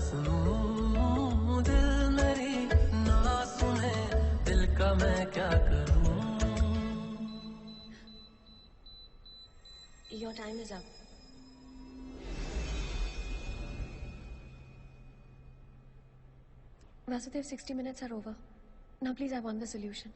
सुनूं, दिल मेरी ना सुने, दिल का मैं क्या करूं? Your time is up. Vasudev, 60 minutes are over. Now please, I want the solution.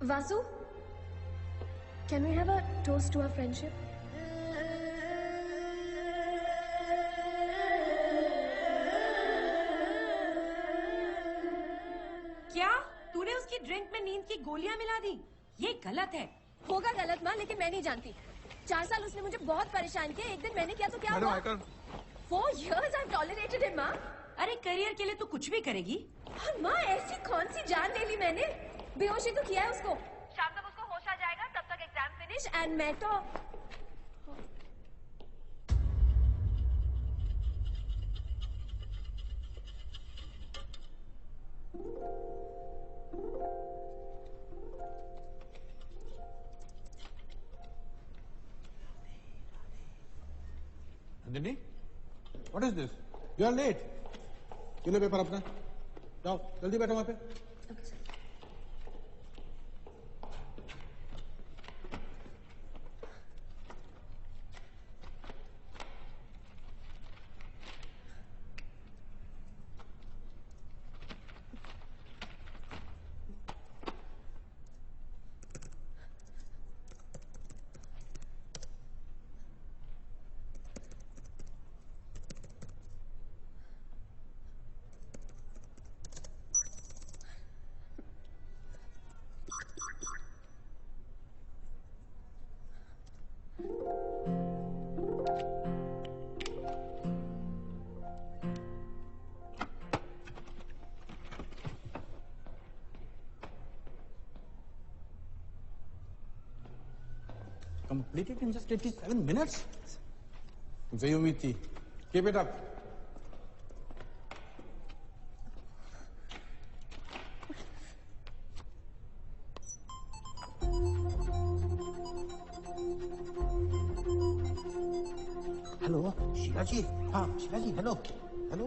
Vasu, can we have a toast to our friendship? क्या तूने उसकी ड्रिंक में नींद की गोलियां मिला दी? ये गलत है। होगा गलत माँ, लेकिन मैं नहीं जानती। 4 साल उसने मुझे बहुत परेशान किया, एक दिन मैंने किया तो क्या हुआ? 4 years I've tolerated him, माँ। अरे करियर के लिए तू कुछ भी करेगी। और माँ, ऐसी कौन सी जान ले ली मैंने? बेहोशी तो किया है उसको। शाम तक उसको होश आ जाएगा, तब तक एग्जाम फिनिश एंड मैं तो Nandini, what is this? You are late. ये लो पेपर अपना, जाओ जल्दी बैठो वहाँ पे। Completed in just 87 minutes? तुमसे ही उम्मीद थी। Keep it up. Hello, Sheila जी। हाँ, शीला जी, hello. Hello.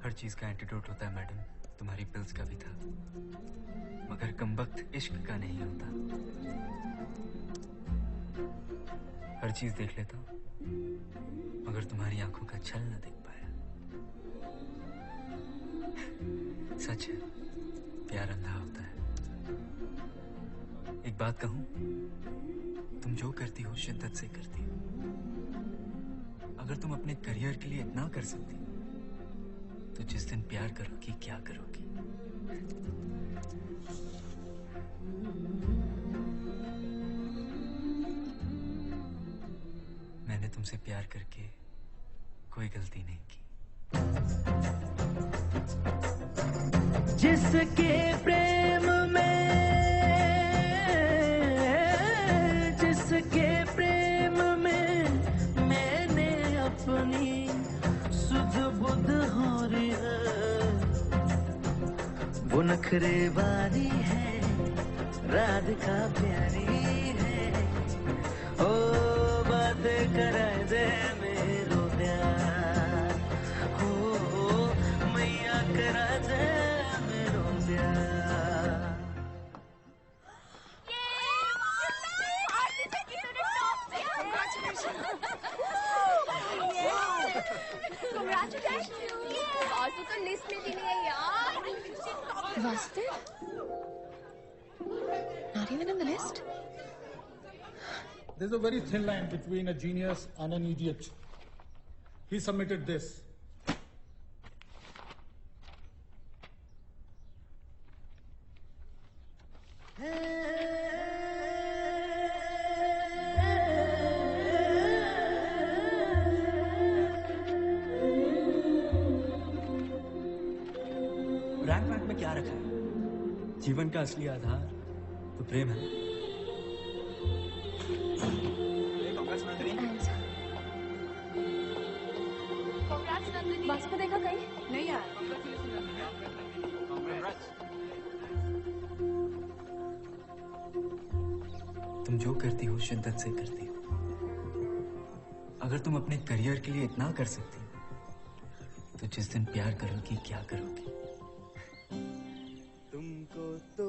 हर चीज का एंटीडोट होता है मैडम, तुम्हारी पिल्स का भी था, मगर कमबख्त इश्क का नहीं होता। हर चीज देख लेता हूं, मगर तुम्हारी आंखों का छल न देख पाया। सच है, प्यार अंधा होता है। एक बात कहूं, तुम जो करती हो शिद्दत से करती हो। अगर तुम अपने करियर के लिए इतना कर सकती तो जिस दिन प्यार करोगी क्या करोगी? मैंने तुमसे प्यार करके कोई गलती नहीं की। जिसके प्रेम में मैंने अपनी सुध बुध हो रही है, वो नखरे वाली है, राधिका प्यारी है। ओ बात कराए दे मेरो प्यार, हो मैया करा दे मेरो प्यार। आरती तो लिस्ट में भी नहीं है यार। Vasudev? Not even in the list? There's a very thin line between a genius and an idiot. He submitted this. में क्या रखा है? जीवन का असली आधार तो प्रेम है। बस को देखा कहीं? नहीं यार। तुम जो करती हो शिद्दत से करती हो। अगर तुम अपने करियर के लिए इतना कर सकती हो तो जिस दिन प्यार करोगी क्या करोगी? तुमको तो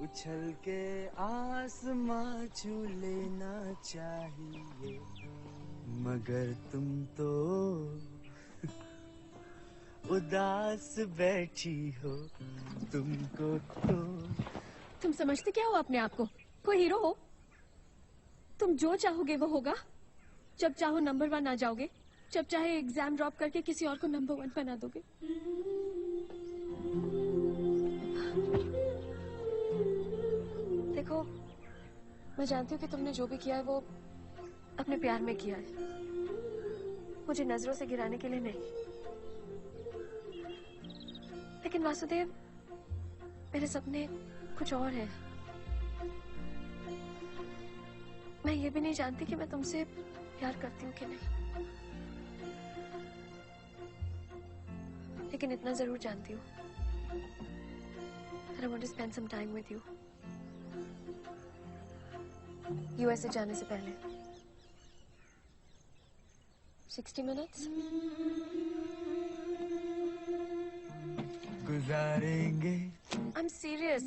उछल के आसमां छू लेना चाहिए, मगर तुम तो उदास बैठी हो। तुमको तो तुम समझते क्या हो अपने आप को? कोई हीरो हो? तुम जो चाहोगे वो होगा। जब चाहो नंबर 1 आ जाओगे, जब चाहे एग्जाम ड्रॉप करके किसी और को नंबर 1 बना दोगे। देखो, मैं जानती हूँ कि तुमने जो भी किया है वो अपने प्यार में किया है, मुझे नजरों से गिराने के लिए नहीं। लेकिन वासुदेव, मेरे सपने कुछ और है। मैं ये भी नहीं जानती कि मैं तुमसे प्यार करती हूँ कि नहीं, लेकिन इतना जरूर जानती हूँ that I want to spend some time with you. USA जाने से पहले 60 minutes गुजारेंगे। I'm serious.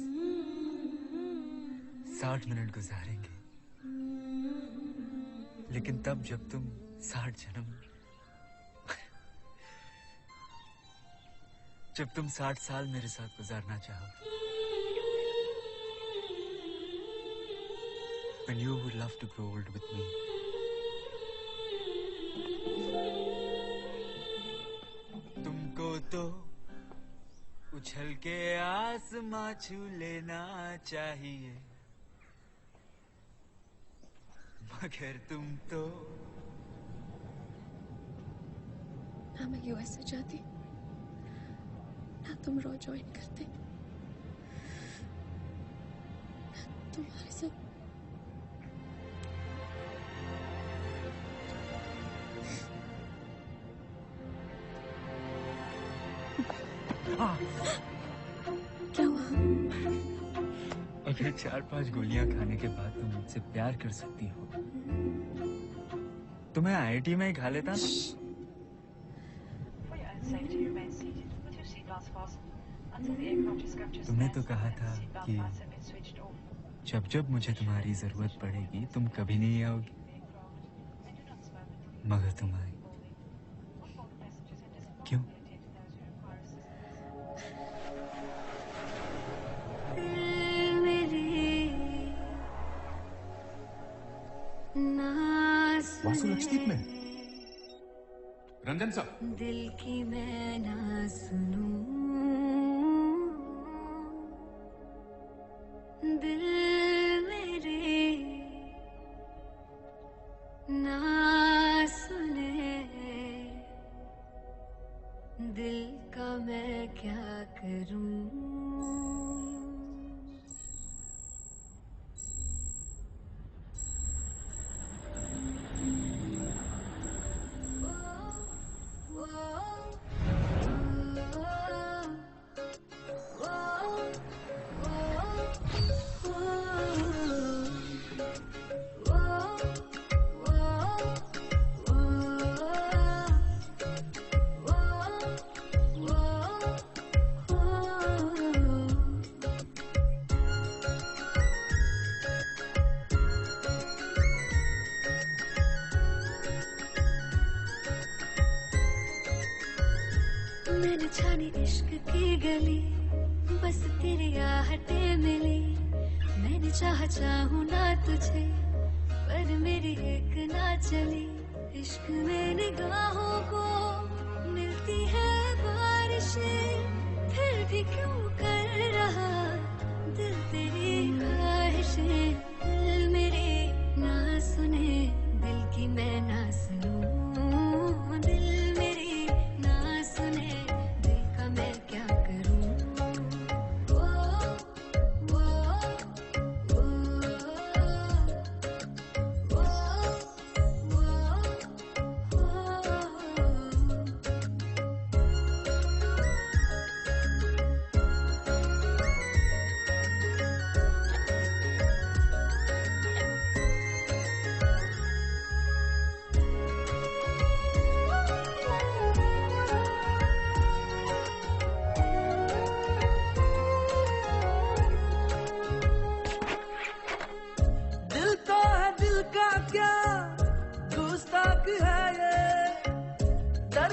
60 मिनट गुजारेंगे, लेकिन तब जब तुम 60 जन्म जब तुम 60 साल मेरे साथ गुजारना चाहो, when you would love to grow old with me. तुमको तो उछल के आसमां छू लेना चाहिए, मगर तुम तो ना मैं यूएसए जाती, ना तुम रॉ ज्वाइन करते, ना तुम्हारे साथ। क्या हुआ? अगर 4-5 गोलियां खाने के बाद तुम मुझसे प्यार कर सकती हो तो मैं आईआईटी में ही खा लेता ना। तुमने तो कहा था कि जब जब मुझे तुम्हारी जरूरत पड़ेगी तुम कभी नहीं आओगी, मगर तुम आई। क्यों? वासु लक्षदीप में रंजन साहब, दिल की मैं ना सुनूं, दिल मेरे ना सुने, दिल का मैं क्या करूं। मैंने छानी इश्क की गली, बस तेरी आहटें मिली। मैंने चाहूं ना तुझे, पर मेरी एक ना चली। इश्क में निगाहों को मिलती है बारिशें, फिर भी क्यों कर रहा दिल तेरी ख्वाहिशें। दिल मेरी ना सुने, दिल की मैं ना सुनूं, दिल मेरी ना सुने, दिल का मैं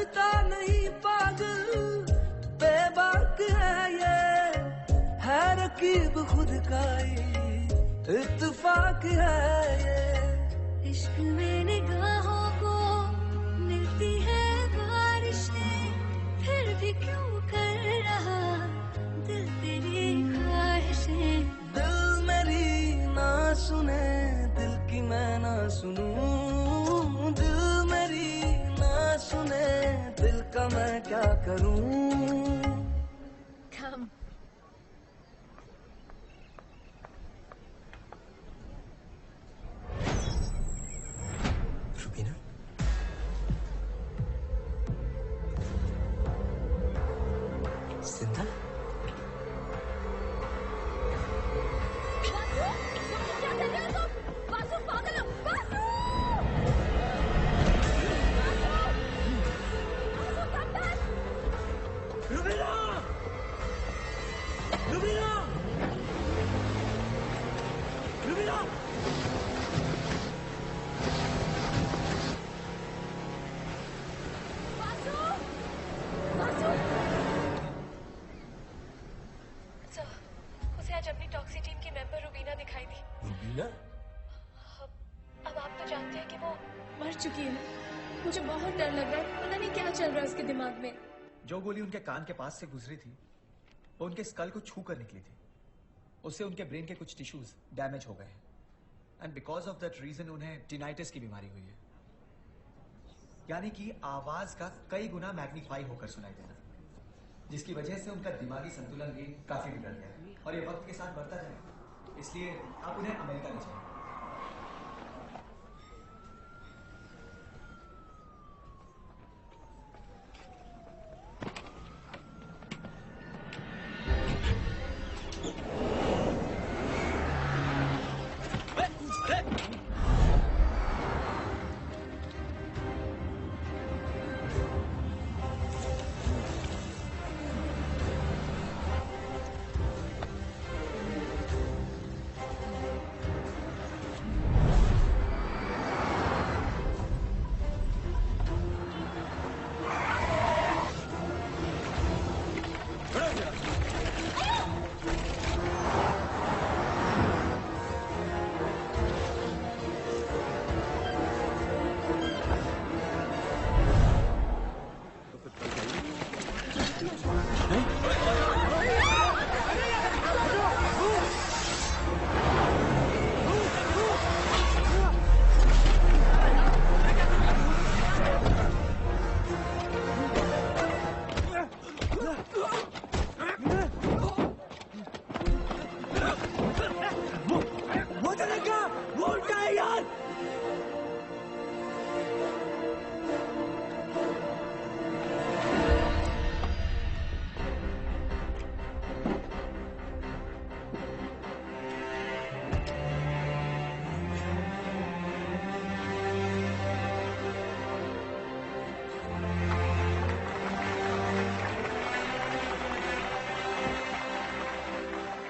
समझता नहीं पागल बेबाक है ये, है रकीब खुद का ही इत्तेफाक है ये। इश्क में निगाहों को मिलती है बारिशें, फिर भी क्यों कर रहा दिल तेरी ख्वाहिशें। दिल मेरी ना सुने, दिल की मैं ना सुनूं, दिल मेरी ना सुने, दिल का मैं क्या करूं। Come. रुबीना, जिंदा? क्या कर रहे हो तुम? वासु पागल हो? Vasu! Vasu, come back! Rubina! Rubina! Rubina! Vasu! Vasu! Sir, उसे आज अपनी टॉक्सी टीम की मेंबर रुबीना दिखाई दी। रुबीना? अब आप तो जानते हैं कि वो मर चुकी है। मुझे बहुत डर लग रहा है, पता नहीं क्या चल रहा है उसके दिमाग में। जो गोली उनके कान के पास से गुजरी थी वो उनके स्कल को छू कर निकली थी। उससे उनके ब्रेन के कुछ टिश्यूज डैमेज हो गए हैं and because of that reason उन्हें टिनाइटिस की बीमारी हुई है, यानी कि आवाज का कई गुना मैग्नीफाई होकर सुनाई देना, जिसकी वजह से उनका दिमागी संतुलन भी काफी बिगड़ गया है और ये वक्त के साथ बढ़ता जाएगा। इसलिए आप उन्हें अमेरिका ले जाएं।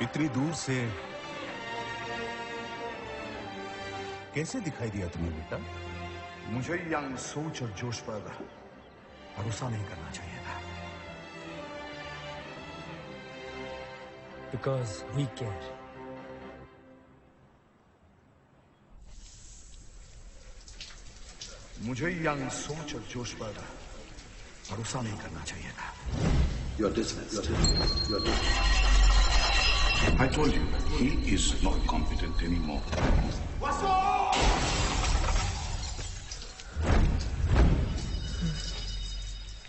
इतनी दूर से कैसे दिखाई दिया तुम्हें बेटा? मुझे यंग सोच और जोश पर भरोसा नहीं करना चाहिए था। Because we care. मुझे यंग सोच और जोश पर भरोसा नहीं करना चाहिए था। You're dismissed. You're dismissed. I told you, he is not competent anymore.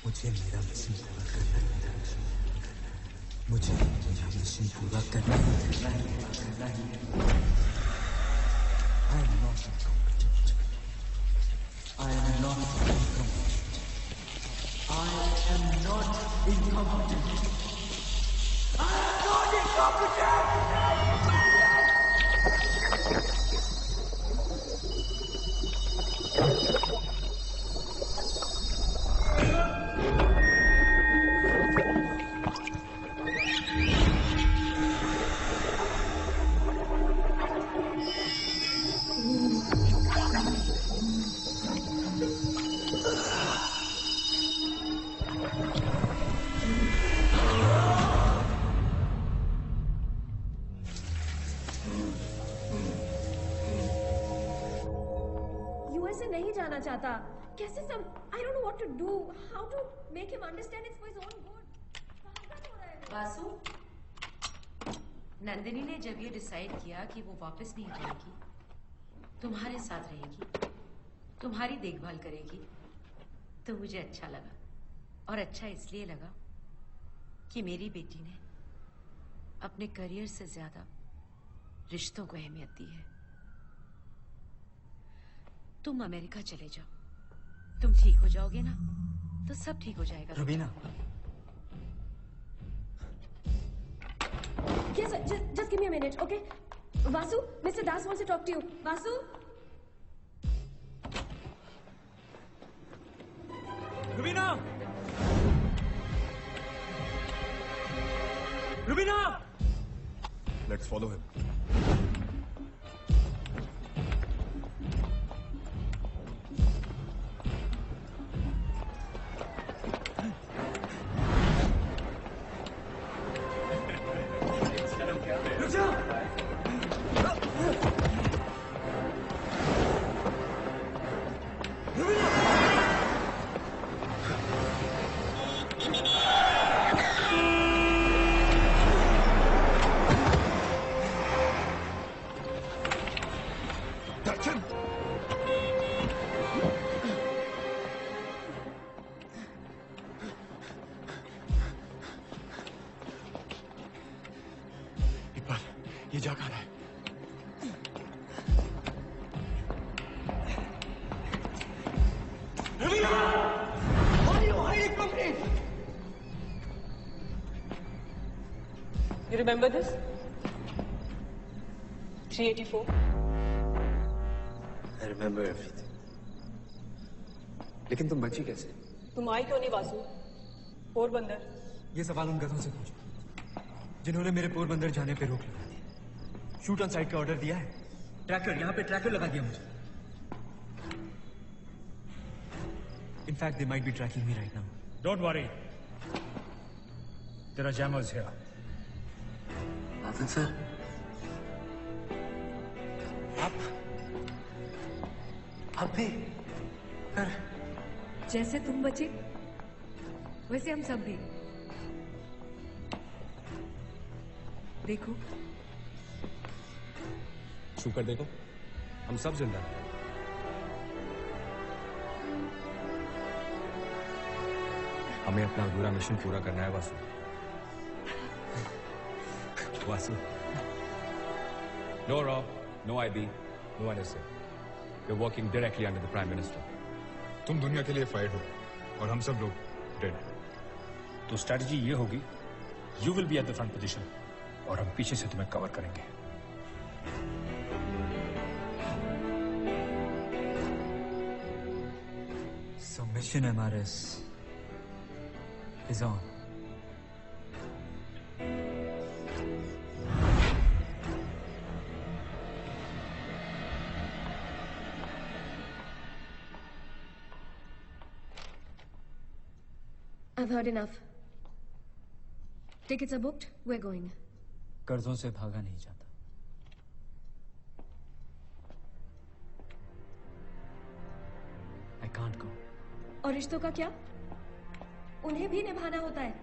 मुझे मेरा मिशन पूरा करना है। मुझे मेरा मिशन पूरा करना है। I am not incompetent. I am not incompetent. I am not incompetent. समझाना चाहता? कैसे I don't know what to do. How to make him understand it's for his own good. पागल हो रहा है। वासु, नंदिनी ने जब ये डिसाइड किया कि वो वापस नहीं आएगी, तुम्हारे साथ रहेगी, तुम्हारी देखभाल करेगी, तो मुझे अच्छा लगा। और अच्छा इसलिए लगा कि मेरी बेटी ने अपने करियर से ज्यादा रिश्तों को अहमियत दी है। तुम अमेरिका चले जाओ, तुम ठीक हो जाओगे ना, तो सब ठीक हो जाएगा। Rubina, Yes, sir. Just give me a minute, okay? Vasu, Mr. Das wants to talk to you. Vasu? Rubina! Rubina! Let's follow him. ये जा कहाँ रहा है? What are you hiding from me? You remember this? 384? I remember everything. लेकिन तुम बची कैसे? तुम आई क्यों नहीं वासु? पोरबंदर। ये सवाल उन गधों से पूछो जिन्होंने मेरे पोरबंदर जाने पे रोक लगा दी। शूट ऑन साइट का ऑर्डर दिया है। ट्रैकर, यहाँ पे ट्रैकर लगा दिया मुझे। In fact, they might be tracking me right now. Don't worry. There are jammers here. Nathan sir. आप भी? पर जैसे तुम बचे, वैसे हम सब भी। देखो, छू कर देखो, हम सब जिंदा हैं। हमें अपना अधूरा मिशन पूरा करना है Vasu. Vasu. No Raw, no IB, no NSA. We're working directly under the Prime Minister. तुम दुनिया के लिए फाइट हो और हम सब लोग डेड। तो स्ट्रैटेजी ये होगी, you will be at the front position और हम पीछे से तुम्हें कवर करेंगे। So mission MRS is on. I've heard enough. Tickets are booked. We're going. कर्जों से भागा नहीं जाता। I can't go. और रिश्तों का क्या? उन्हें भी निभाना होता है।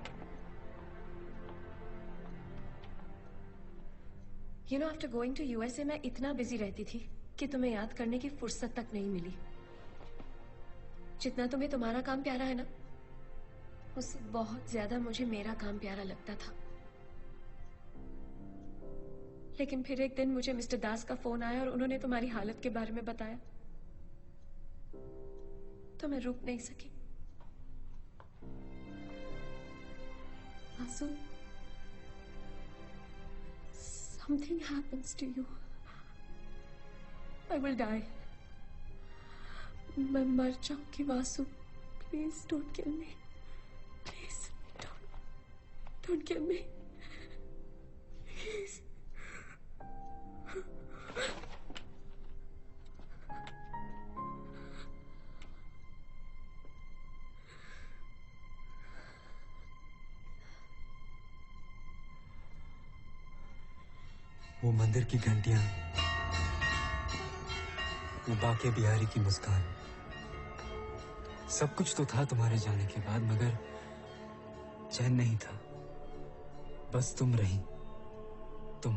You know, after going to USA, मैं इतना बिजी रहती थी कि तुम्हें याद करने की फुर्सत तक नहीं मिली। जितना तुम्हें तुम्हारा काम प्यारा है ना, उससे बहुत ज्यादा मुझे मेरा काम प्यारा लगता था। लेकिन फिर एक दिन मुझे मिस्टर दास का फोन आया और उन्होंने तुम्हारी हालत के बारे में बताया, तो मैं रुक नहीं सकी। आंसू, something happens to you. I will die. मैं मर जाऊंगी Vasu. Please don't kill me. Please don't kill me. Please. वो मंदिर की घंटियां, वो बाके बिहारी की मुस्कान, सब कुछ तो था तुम्हारे जाने के बाद, मगर चैन नहीं था। बस तुम रही, तुम।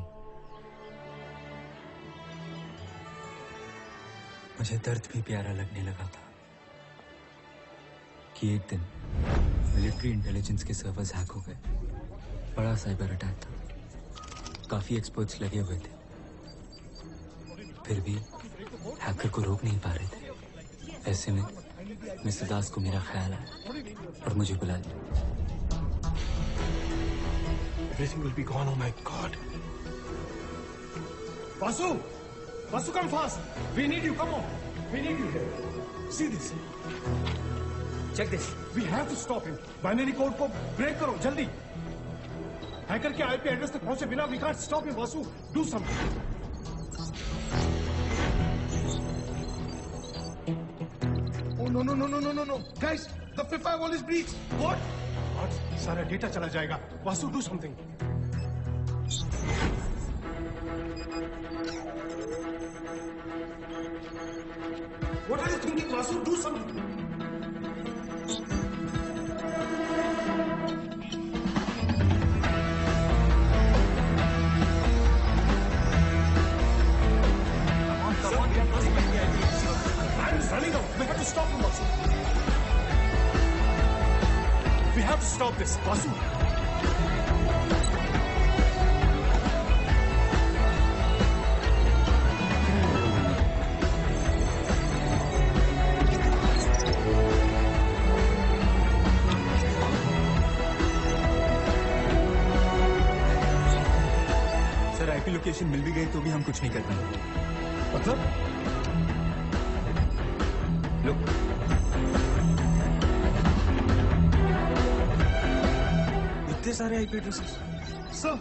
मुझे दर्द भी प्यारा लगने लगा था कि एक दिन मिलिट्री इंटेलिजेंस के सर्वर्स हैक हो गए। बड़ा साइबर अटैक था, काफी एक्सपर्ट्स लगे हुए थे, फिर भी हैकर को रोक नहीं पा रहे थे। ऐसे में मिस्टर दास को मेरा ख्याल आया और मुझे बुला लिया। Everything will be gone. Oh my God. Vasu! Vasu, come fast. We need you. Come on. We need you here. See this. Check this. We have to stop him. Binary code को break करो जल्दी. Hacker के IP address तक पहुंचे बिना we can't stop him. Vasu, do something. Oh no no no no no no no. Guys, the fifth firewall is breached. What? सारा data चला जाएगा. Vasu, do something. What are you thinking, Vasu? Do something. Come on, I'm running out. We have to stop him, Vasu. We have to stop this, Vasu. Sir, IP location मिल भी गई तो भी हम कुछ नहीं कर पाएंगे। मतलब? लोग इतने सारे IP addresses. Sir,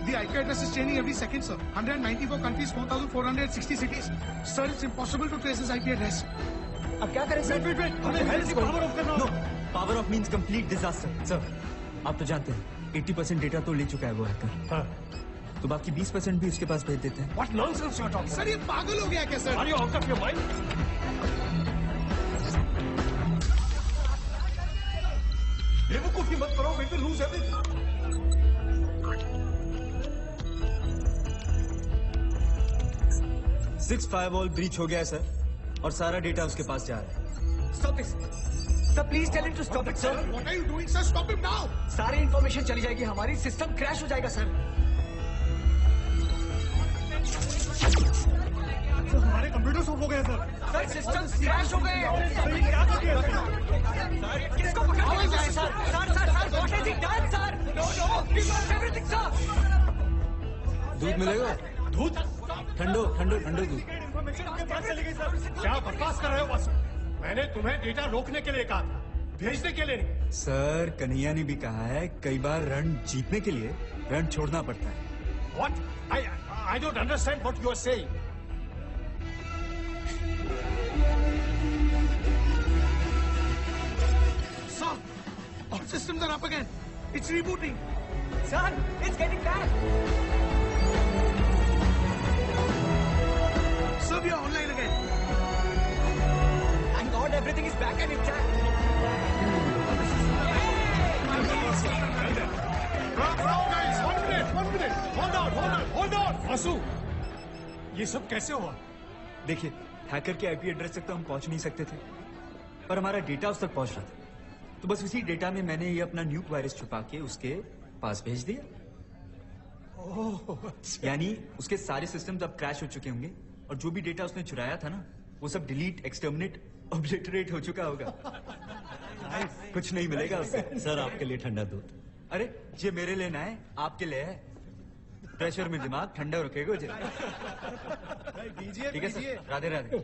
the IP address is changing every second, sir. 194 countries, 4,460 cities. Sir, it's impossible to trace his IP address. अब क्या करें सर? Wait. हमें हेल्थ को पावर ऑफ करना होगा। Power of means complete disaster. Sir, आप तो जानते हैं 80% डेटा तो ले चुका है वो हैकर। हाँ। तो बाकी 20% भी उसके पास भेज देते हैं। What nonsense you're talking? Sir, ये पागल हो गया क्या sir? Are you out of your mind? बेवकूफी मत करो, we will lose everything. Six firewall breach हो गया है सर, और सारा डेटा उसके पास जा रहा है। Stop this. Sir, please tell him to stop it, sir. What are you doing, sir? Stop him now. सारी इंफॉर्मेशन चली जाएगी, हमारी सिस्टम क्रैश हो जाएगा सर। हमारे कंप्यूटर ऑफ हो गए सर। सर, सिस्टम क्रैश हो गए। क्या कर दिया किसको पकड़ के जाए sir? Sir, what has he done, sir? No, he lost everything, sir. दूध मिलेगा? दूध? ठंडो दूध। क्या बकवास कर रहे हो वासु? मैंने तुम्हें डेटा रोकने के लिए कहा था, भेजने के लिए नहीं। सर, कन्हैया ने भी कहा है कई बार रण जीतने के लिए रण छोड़ना पड़ता है। What? I don't understand what you are saying. Sir, our systems are up again. It's rebooting. Sir, it's getting back. Sir, we are online again. Thank God everything is back and intact. Guys, one minute. Hold on. Vasu, ये सब कैसे हुआ? देखिए, hacker के IP address तक तो हम पहुंच नहीं सकते थे, पर हमारा डेटा उस तक पहुंच रहा था। तो बस उसी डेटा में मैंने ये अपना न्यूक वायरस छुपा के उसके पास भेज दिया। यानी उसके सारे सिस्टम्स अब क्रैश हो चुके होंगे, और जो भी डेटा उसने चुराया था ना, वो सब डिलीट, एक्सटर्मिनेट, ऑब्लिटरेट हो चुका होगा। कुछ नहीं मिलेगा उसे। सर, आपके लिए ठंडा दूध। अरे, ये मेरे लिए ना है, आपके लिए है। प्रेशर में दिमाग ठंडा रखेगा मुझे। ठीक है सर, राधे राधे।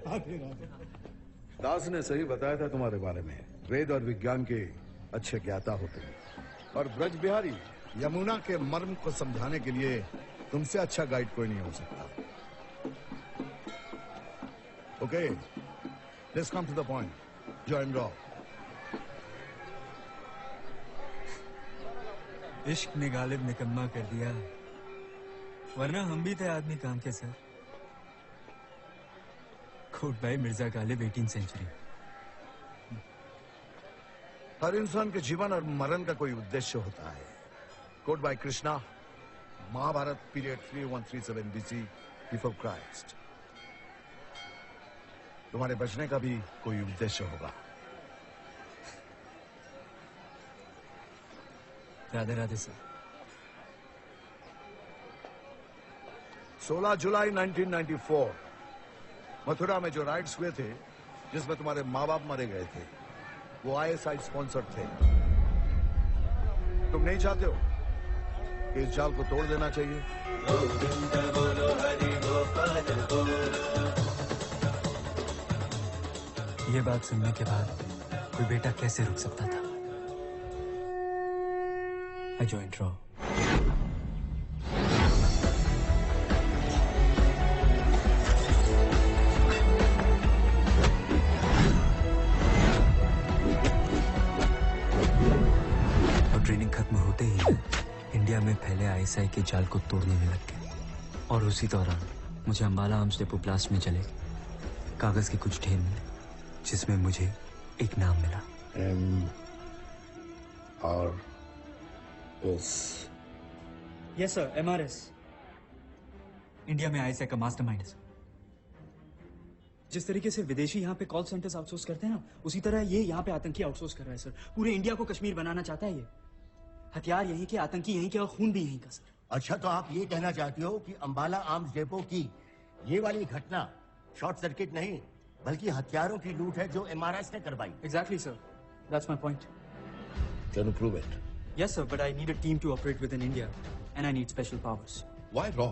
दास ने सही बताया था तुम्हारे बारे में। वेद और विज्ञान के अच्छे ज्ञाता होते हैं, और ब्रज बिहारी यमुना के मर्म को समझाने के लिए तुमसे अच्छा गाइड कोई नहीं हो सकता। Okay, let's come to the point. Join रॉ। इश्क ने गालिब निकम्मा कर दिया, वरना हम भी थे आदमी काम के सर। कोट भाई मिर्जा गालिब 18th सेंचुरी। हर इंसान के जीवन और मरण का कोई उद्देश्य होता है। Quote by Krishna, Mahabharat period 3137 BC before Christ. तुम्हारे बचने का भी कोई उद्देश्य होगा। राधे राधे सर। 16 जुलाई 1994 मथुरा में जो राइट्स हुए थे, जिसमें तुम्हारे माँ बाप मारे गए थे, वो ISI स्पॉन्सर्ड थे। तुम नहीं चाहते हो कि इस जाल को तोड़ देना चाहिए? ये बात सुनने के बाद कोई बेटा कैसे रुक सकता था? I joined Raw. ट्रेनिंग खत्म होते ही इंडिया में फैले ISI के जाल को तोड़ने में लग गए। और उसी दौरान मुझे अंबाला आर्म्स डेपो ब्लास्ट में चले कागज के कुछ ढेर मिले, जिसमें मुझे एक नाम मिला। MRS। Yes sir, MRS। India में ISI का मास्टरमाइंड है। जिस तरीके से विदेशी यहाँ पे कॉल सेंटर्स आउटसोर्स करते हैं ना, उसी तरह ये यहाँ पे आतंकी आउटसोर्स कर रहा है सर। पूरे इंडिया को कश्मीर बनाना चाहता है ये। हथियार यहीं के, आतंकी यहीं के और खून भी यहीं का सर। अच्छा, तो आप ये कहना चाहते हो कि अंबाला आर्म्स डेपो की ये वाली घटना शॉर्ट सर्किट नहीं बल्कि हथियारों की लूट है जो MRS ने करवाई? Exactly sir, that's my point. Can you prove it? Yes sir, but I need a team to operate within India and I need special powers. Why Raw?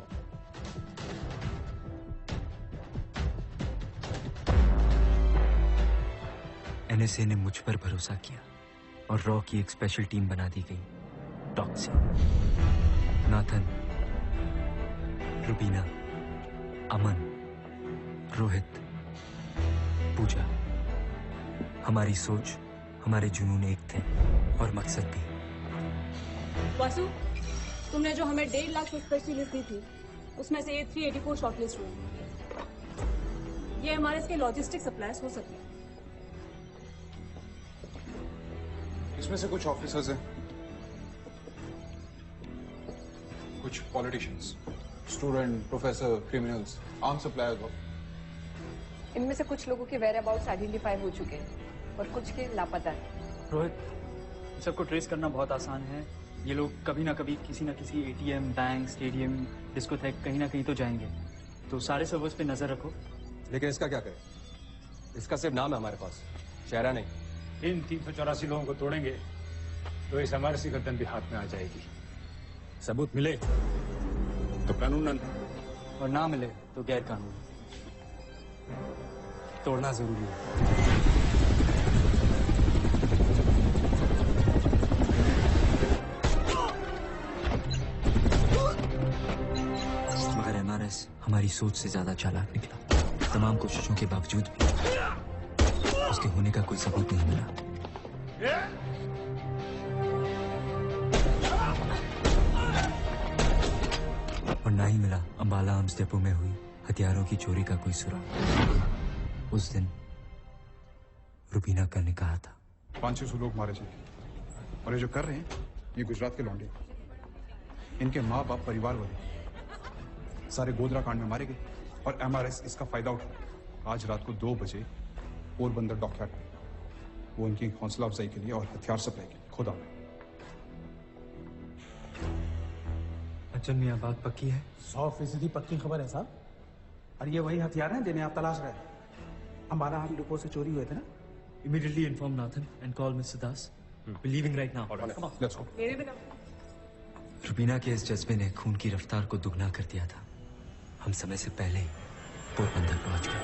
NSA ने मुझ पर भरोसा किया और रॉ की एक स्पेशल टीम बना दी गई। टॉक्सी, नाथन, रुबीना, अमन, रोहित, पूजा। हमारी सोच, हमारे जुनून एक थे और मकसद भी। वासु, तुमने जो हमें 1.5 लाख स्पेशल लिस्ट दी थी, उसमें से ये 384 शॉर्टलिस्ट हुए। ये MRS के लॉजिस्टिक सप्लायर्स हो सकते हैं। इसमें से कुछ ऑफिसर्स हैं, कुछ politicians, student, professor, criminals, arm suppliers. इनमें से कुछ लोगों के वेयर अबाउट्स आइडेंटिफाई हो चुके हैं और कुछ के लापता हैं। रोहित, सबको ट्रेस करना बहुत आसान है। ये लोग कभी ना कभी किसी न किसी ATM, बैंक, स्टेडियम, डिस्कोथेक कहीं ना कहीं तो जाएंगे। तो सारे सर्वर्स पे नजर रखो। लेकिन इसका क्या करें? इसका सिर्फ नाम है हमारे पास, चेहरा नहीं। इन 384 लोगों को तोड़ेंगे तो इस MRS गर्दन भी हाथ में आ जाएगी। सबूत मिले तो कानूनन, और ना मिले तो गैर कानूनी। तोड़ना जरूरी है। मगर MRS हमारी सोच से ज्यादा चालाक निकला। तमाम कोशिशों के बावजूद भी उसके होने का कोई सबूत नहीं मिला। और ना ही मिला अंबाला आर्म्स डेपो में हुई हथियारों की चोरी का कोई सुराग। उस दिन रुबीना का निकाह था। 500 लोग मारे थे और ये जो कर रहे हैं ये गुजरात के लौंडे, इनके माँ बाप, परिवार वाले सारे गोधरा कांड में मारे गए और MRS इसका फायदा उठा। आज रात को 2 बजे पोरबंदर डॉकयार्ड में वो इनकी हौसला अफजाई के लिए और हथियार सप्लाई के लिए खुद आ गए। अचन मियां, बात पक्की है? 100% पक्की खबर है साहब। और ये वही हथियार हैं जिन्हें आप तलाश रहे हैं। हमारा हम डिपो से चोरी हुए थे ना। Immediately inform Nathan and call Mr. Das. We're leaving right now. Come on, let's go. मेरे बिना रुबीना के इस जज्बे ने खून की रफ्तार को दुगना कर दिया था। हम समय से पहले ही पोरबंदर पहुंच गए।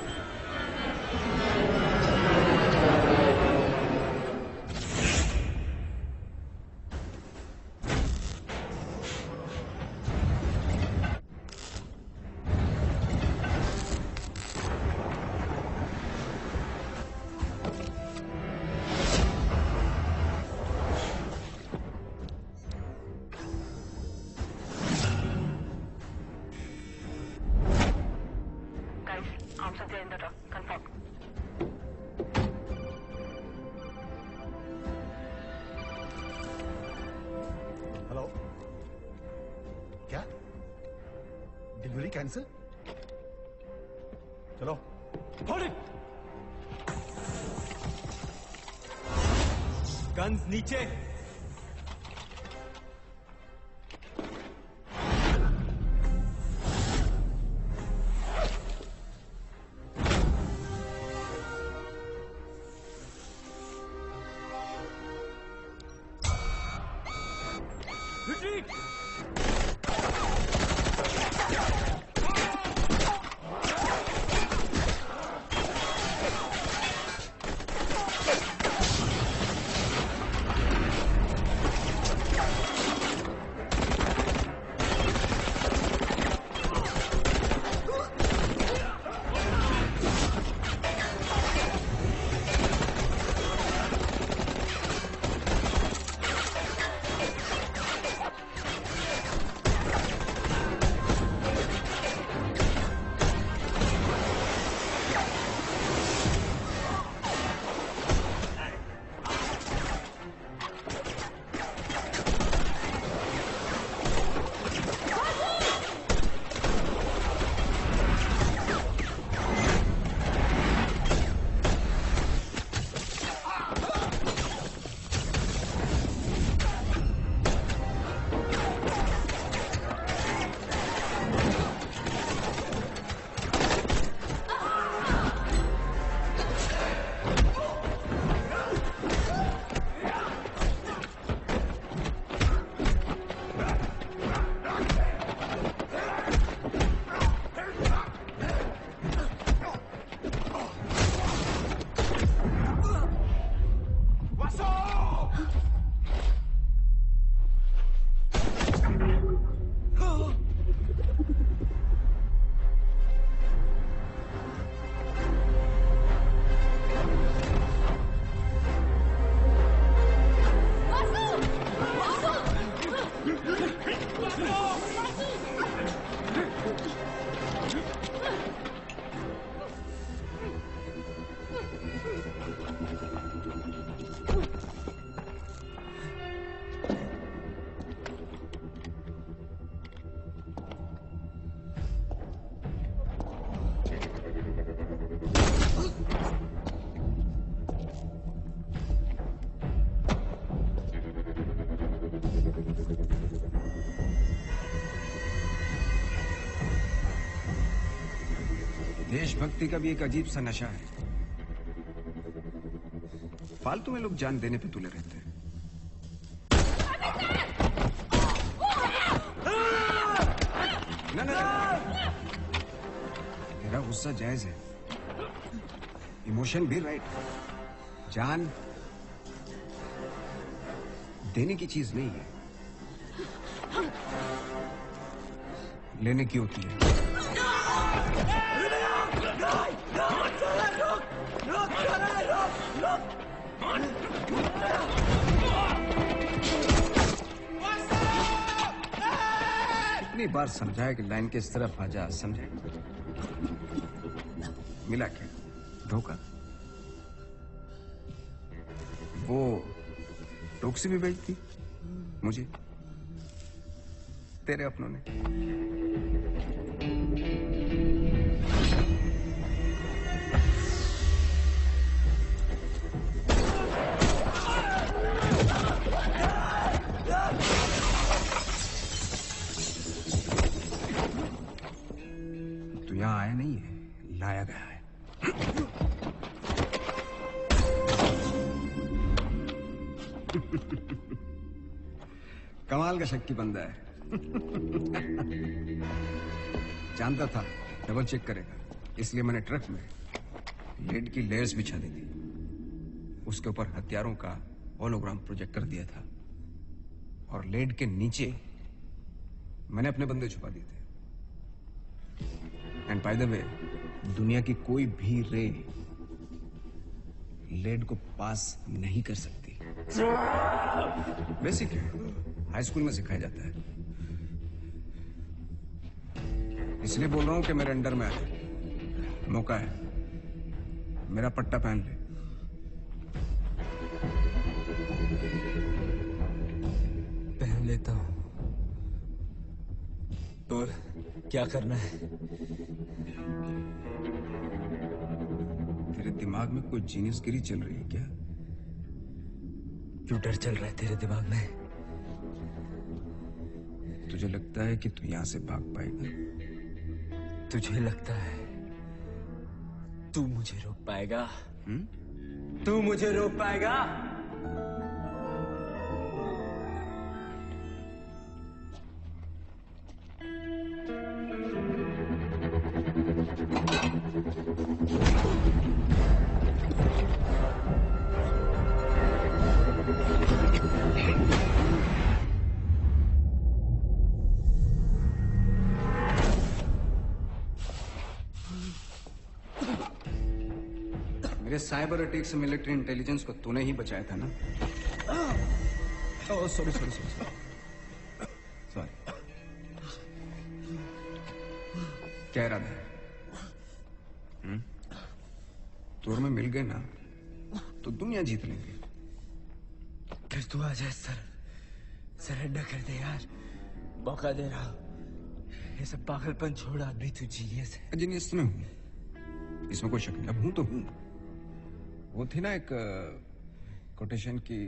Delivery cancel? चलो। Hold it! गन्स नीचे। Retreat! देशभक्ति का भी एक अजीब सा नशा है। फालतू में लोग जान देने पे तुले रहते हैं। ना ना तेरा गुस्सा जायज है, इमोशन भी राइट। जान देने की चीज नहीं है, लेने की होती है। कितनी बार समझाया कि लाइन के इस तरफ आ जा, समझे? मिला क्या? धोखा। वो टोक्सी भी बेचती मुझे तेरे अपनों ने। तू यहां आया नहीं है, लाया गया है। कमाल का शक्की बंदा है। जानता था डबल चेक करेगा, इसलिए मैंने ट्रक में लेड की लेयर्स बिछा दी थी। उसके ऊपर हथियारों का होलोग्राम प्रोजेक्ट कर दिया था और लेड के नीचे मैंने अपने बंदे छुपा दिए थे। एंड बाय द वे, दुनिया की कोई भी रे लेड को पास नहीं कर सकती। बेसिक है, हाई स्कूल में सिखाया जाता है। इसलिए बोल रहा हूं कि मेरे अंडर में आए। मौका है, मेरा पट्टा पहन ले। पहन लेता हूं, तो क्या करना है? तेरे दिमाग में कोई जीनियसगिरी चल रही है क्या? क्यों डर चल रहा है तेरे दिमाग में? तुझे लगता है कि तू यहां से भाग पाएगा? तुझे लगता है तू मुझे रोक पाएगा? तू मुझे रोक पाएगा? मेरे साइबर अटैक से मिलिट्री इंटेलिजेंस को तूने ही बचाया था ना? Sorry sorry sorry sorry. क्या इरादा है? तोर में मिल गए ना तो दुनिया जीत लेंगे। फिर तू आ जाए सर, सरेंडर कर दे यार, मौका दे रहा। ये सब पागलपन छोड़, आदमी तू जीनियस है। जीनियस तो मैं हूं, इसमें कोई शक नहीं। अब हूं तो हूं। वो थी ना एक कोटेशन की,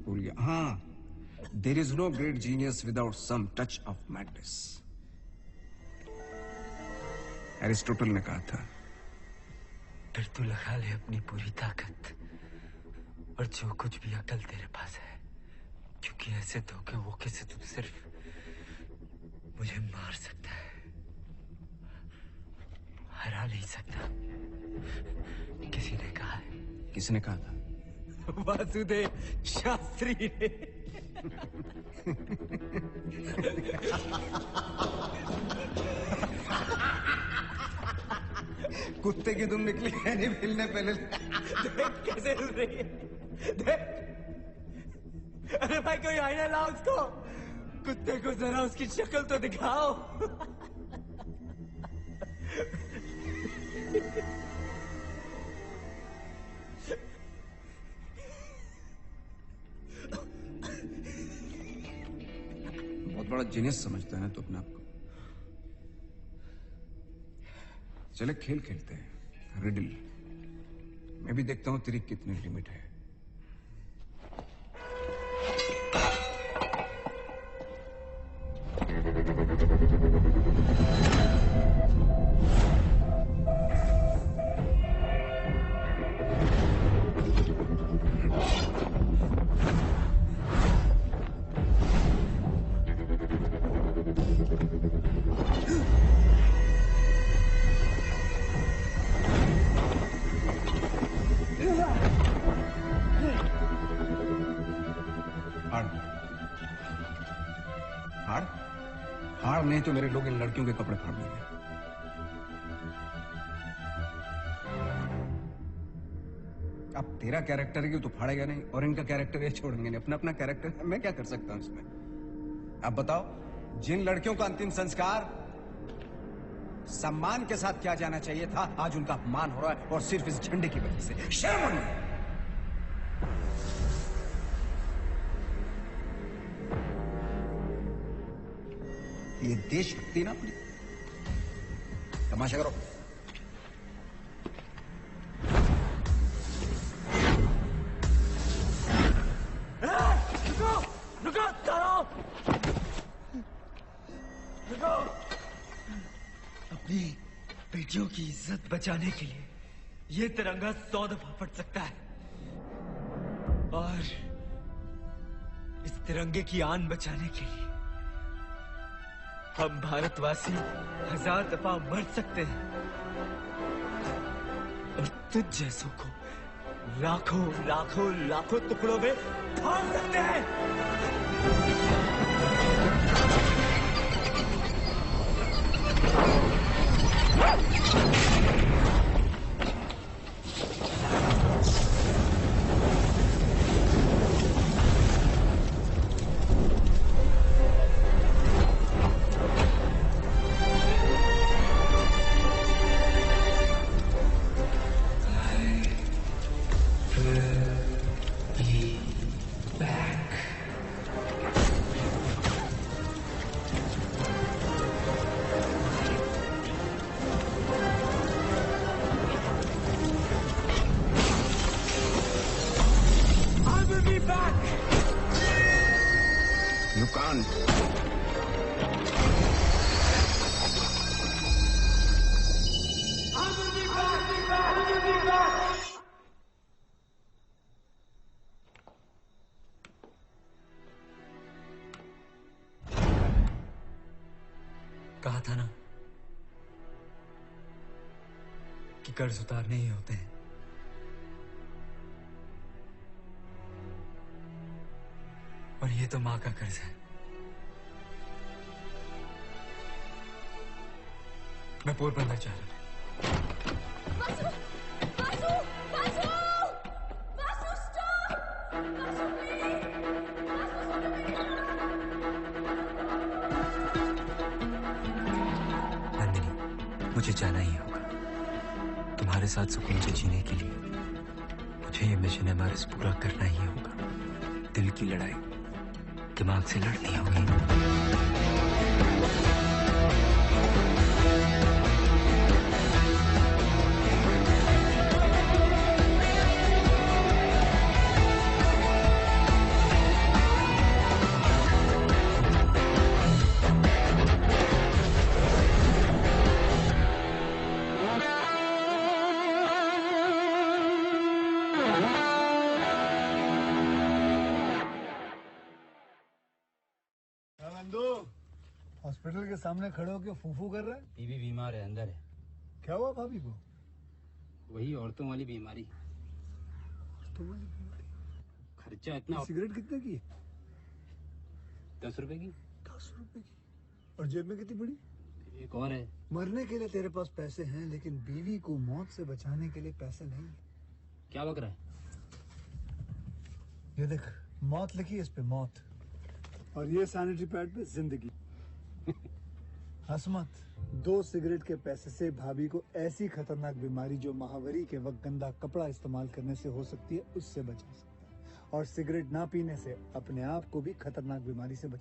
भूल गया। हाँ, there is no great genius without some touch of madness, Aristotle ने कहा था। फिर तू लगा ले अपनी पूरी ताकत और जो कुछ भी अकल तेरे पास है, क्योंकि ऐसे धोखे वोखे से तू सिर्फ मुझे मार सकता है, हरा नहीं सकता। किसी ने कहा है। किसने कहा था? वासुदेव शास्त्री ने। कुत्ते की तुम निकली है नहीं मिलने पहले। देख कैसे हिल रही है, देख। अरे भाई कोई आईना लाओ उसको, कुत्ते को जरा उसकी शक्ल तो दिखाओ। बहुत बड़ा जीनियस समझता है ना तू अपने आप को। चले खेल खेलते हैं, रिडल। मैं भी देखता हूं तेरी कितनी लिमिट है। हार नहीं तो मेरे लोग इन लड़कियों के कपड़े फाड़ देंगे। अब तेरा कैरेक्टर है कि तू फाड़ेगा नहीं, और इनका कैरेक्टर ये छोड़ेंगे नहीं। अपना अपना कैरेक्टर है, मैं क्या कर सकता हूं इसमें? अब बताओ, जिन लड़कियों का अंतिम संस्कार सम्मान के साथ किया जाना चाहिए था, आज उनका अपमान हो रहा है, और सिर्फ इस झंडे की वजह से। शर्म नहीं। ये देशभक्ति ना अपनी। तमाशा करो। रुको, रुको, तारो, रुको। अपनी बेटियों की इज्जत बचाने के लिए ये तिरंगा 100 दफा फट सकता है, और इस तिरंगे की आन बचाने के लिए हम भारतवासी 1000 दफा मर सकते हैं, और तुझ जैसों को लाखों लाखों लाखों टुकड़ों में फाड़ सकते हैं। gun. कहा था ना कि कर्ज उतारने ही होते हैं। और ये तो माँ का कर्ज है। मैं पोरबंदर जा रहा हूँ। वासु! वासु! वासु! वासु, stop! वासु, please! वासु, सुनो मेरी बात! नंदिनी, मुझे जाना ही होगा। तुम्हारे साथ सुकून से जीने के लिए मुझे ये मिशन एमआरएस पूरा करना ही होगा। दिल की लड़ाई दिमाग से लड़नी होगी। हॉस्पिटल के सामने खड़े होकर फूफू कर रहा है। बीबी बीमार है, अंदर है। क्या हुआ भाभी को? वही औरतों वाली बीमारी। खर्चा इतना। सिगरेट कितने की? 10 रुपए की। 10 रुपए की। और जेब में कितनी पड़ी? एक और है। मरने के लिए तेरे पास पैसे हैं, लेकिन बीवी को मौत से बचाने के लिए पैसे नहीं है। क्या बक रहा है? ये देख, मौत लिखी है इस पे, मौत। और ये सैनिटरी पैड पे जिंदगी। हंस मत। 2 सिगरेट के पैसे से भाभी को ऐसी खतरनाक बीमारी जो महावरी के वक्त गंदा कपड़ा इस्तेमाल करने से हो सकती है, उससे बचा सकता है। और सिगरेट ना पीने से अपने आप को भी खतरनाक बीमारी से बचा